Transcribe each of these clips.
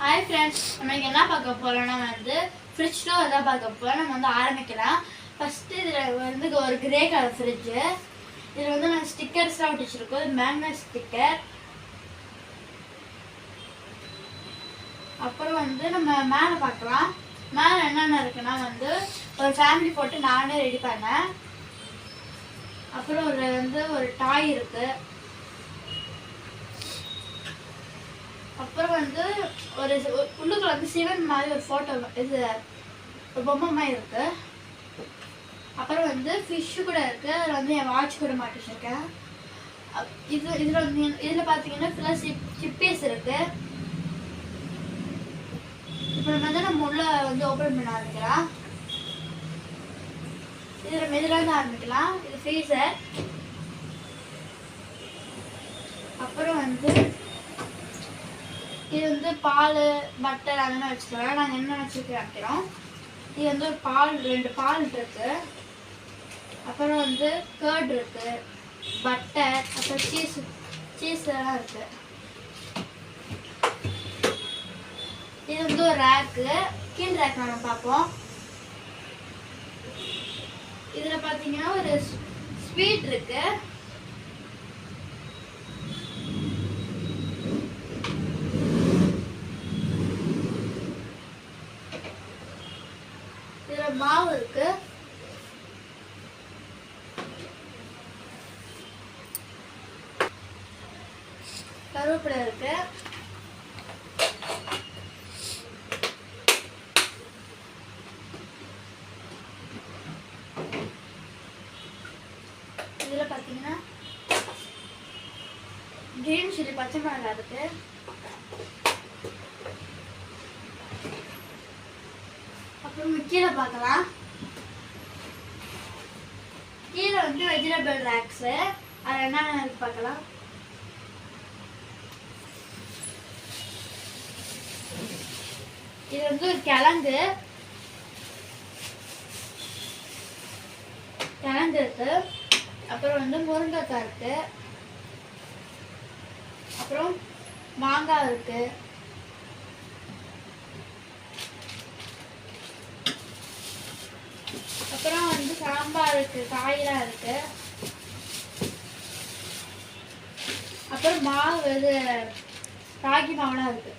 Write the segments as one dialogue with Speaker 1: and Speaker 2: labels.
Speaker 1: Hi friends, நம்ம என்ன பார்க்க போகிறோம்னா ஃப்ரிட்ஜ் டோர் தான் பார்க்க போகிறோம். நம்ம ஆரம்பிக்கலாம். ஃபஸ்ட்டு இதில் ஒரு கிரே கலர் ஃப்ரிட்ஜு. இதில் நாங்கள் ஸ்டிக்கர்ஸ்லாம் ஒட்டிச்சிருக்கோம். இது மேக்னெட் ஸ்டிக்கர். அப்புறம் நம்ம மேலே பார்க்கலாம். மேலே என்னென்ன இருக்குன்னா ஒரு ஃபேமிலி போட்டு நானே ரெடி பண்ணேன். அப்புறம் ஒரு டாய் இருக்குது. அப்புறம் ஒரு உள்ளுக்குள்ள சிவன் மாதிரி ஒரு ஃபோட்டோ இது ஒரு பொம்மை மாதிரி இருக்கு. அப்புறம் ஃபிஷ்ஷு கூட இருக்கு. அதில் என் வாட்ச் கூட மாட்டிச்சிருக்கேன். இதில் பார்த்தீங்கன்னா ஃபுல்லாக சிப்பீஸ் இருக்கு. இப்போ நம்ம உள்ள ஓப்பன் பண்ண ஆரம்பிக்கலாம். இதில் ஆரம்பிக்கலாம். இது ஃப்ரீசர். அப்புறம் இது பால் பட்டர் அதெல்லாம் வச்சுக்கலாம். நாங்கள் என்ன வச்சுக்க வைக்கிறோம். இது ஒரு பால் 2 பால் இருக்கு. அப்புறம் கர்ட் இருக்கு, பட்டர், அப்புறம் சீஸ் எல்லாம் இருக்கு. இது ஒரு ரேக்கு. கீழ் ரேக் நம்ம பார்ப்போம். இதில் பார்த்தீங்கன்னா ஒரு ஸ்வீட் இருக்கு. மாவு இருக்கு. கருவேப்பிலை இருக்கு. இதுல பாத்தீங்கன்னா கிரீன் சில்லி பச்சை மிளகாய் இருக்கு. அப்புறம் கீழே பார்க்கலாம். கீழே வெஜிடபிள் ரேக்ஸ். அது என்னென்ன இருக்கு பார்க்கலாம். இது ஒரு கிழங்கு இருக்கு. அப்புறம் முருங்கைக்காய் இருக்கு. அப்புறம் மாங்காய் இருக்கு. அப்புறம் சாம்பார் இருக்கு, காயெல்லாம் இருக்கு. அப்புறம் மாவு ராகி மாவுலாம் இருக்கு.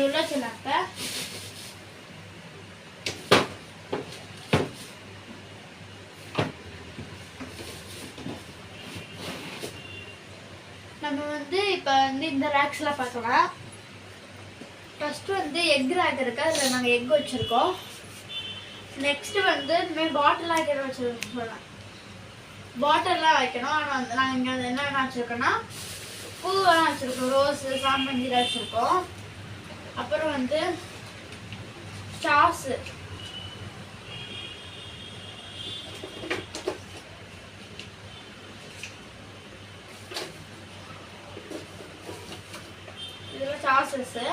Speaker 1: உள்ள சொன்னாக்க நம்ம இப்ப இந்த ரேக்ஸ்லாம் பார்க்கலாம். ஃபஸ்ட்டு எக் ரேக் இருக்குது. அதில் நாங்கள் எக் வச்சுருக்கோம். நெக்ஸ்ட்டு இனிமேல் பாட்டிலாக வைக்கிற வச்சுருக்கோம். பாட்டில்லாம் வைக்கணும். ஆனால் நாங்கள் இங்கே என்னென்ன வச்சுருக்கோன்னா பூவெல்லாம் வச்சுருக்கோம். ரோஸு, சாமந்திலாம் வச்சுருக்கோம். அப்புறம் ஸ்டார்ஸு. இதில் ஸ்டார்ஸு.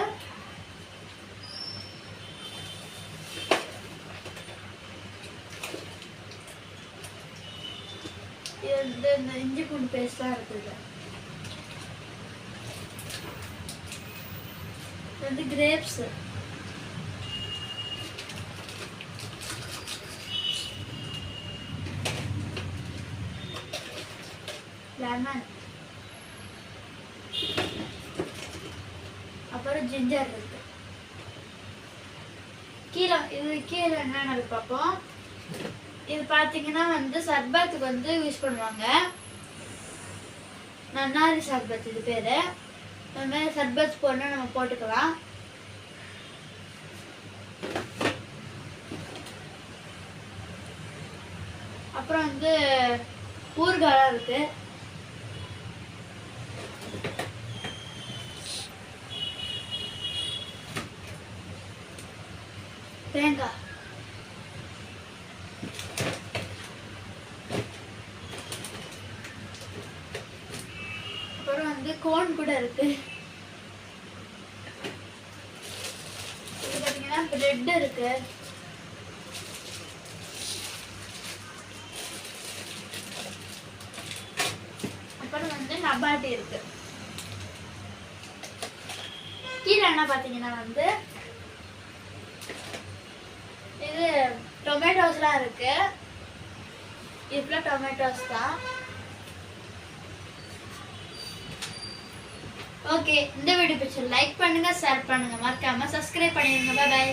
Speaker 1: இந்த இஞ்சி பூண்டு பேஸ்ட்லாம் இருக்குது. கிரேப்ஸ். லெமன். அப்புறம் ஜிஞ்சர் இருக்கு. கீழே என்னென்ன இருக்கு பார்ப்போம். இது பார்த்தீங்கன்னா சர்பத்துக்கு யூஸ் பண்ணுவாங்க. நன்னாரி சர்பத் இது பேர். இந்த மாதிரி சர்பத் போடணும், நம்ம போட்டுக்கலாம். அப்புறம் ஊறுகாய் இருக்கு. தேங்காய். கோன் கூட இருக்கு. இது பாத்தீங்கன்னா பிரெட் இருக்கு. அப்புறம் நபாட்டி இருக்கு. கீழே என்ன பார்த்தீங்கன்னா வந்து இது டொமேட்டோஸ்லாம் இருக்கு. இதுல டொமேட்டோஸ் தான். ஓகே, இந்த வீடியோ பிடிச்சா லைக் பண்ணுங்க, ஷேர் பண்ணுங்க, மறக்காம சப்ஸ்கிரைப் பண்ணிடுங்க. Bye by.